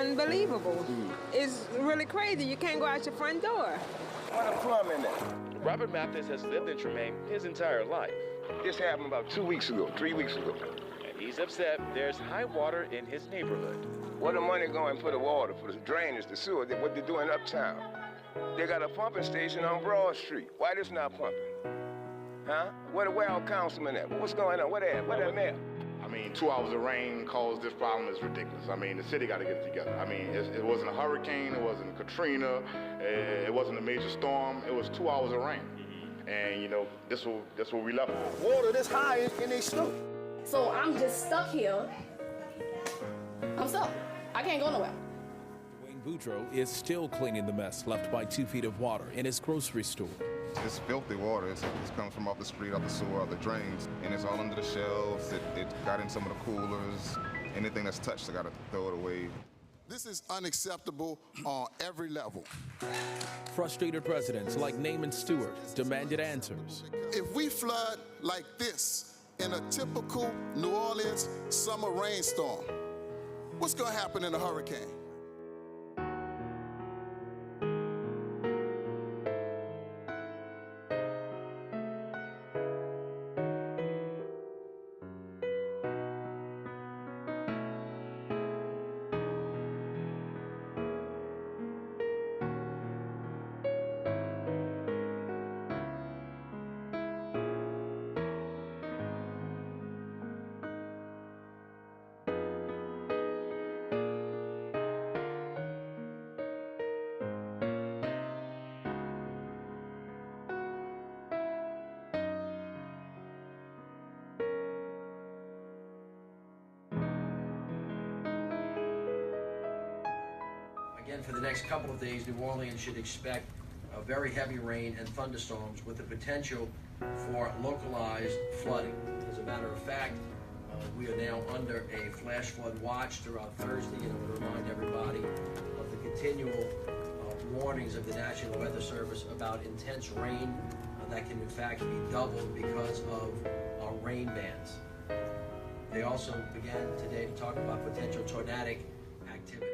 unbelievable. It's really crazy. You can't go out your front door. What a plum in there. Robert Mathis has lived in Tremaine his entire life. This happened about 2 weeks ago, 3 weeks ago. And he's upset there's high water in his neighborhood. Where the money going for the water, for the drainage, the sewer, what they're doing uptown? They got a pumping station on Broad Street. Why this not pumping? Huh? Where our councilman at? What's going on? Where that mayor? I mean, 2 hours of rain caused this problem is ridiculous. I mean, the city got to get it together. I mean, it wasn't a hurricane, it wasn't Katrina, it wasn't a major storm. It was 2 hours of rain. And, you know, this what we left with. Water this high in these streets. So I'm just stuck here. I'm stuck. I can't go nowhere. Dwayne Boudreaux is still cleaning the mess left by 2 feet of water in his grocery store. It's filthy water. It comes from off the street, off the sewer, off the drains, and it's all under the shelves. It got in some of the coolers. Anything that's touched, I got to throw it away. This is unacceptable on every level. Frustrated residents like Naaman Stewart demanded answers. If we flood like this in a typical New Orleans summer rainstorm, what's going to happen in a hurricane? Again, for the next couple of days, New Orleans should expect very heavy rain and thunderstorms with the potential for localized flooding. As a matter of fact, we are now under a flash flood watch throughout Thursday, and I want to remind everybody of the continual warnings of the National Weather Service about intense rain that can in fact be doubled because of rain bands. They also began today to talk about potential tornadic activity.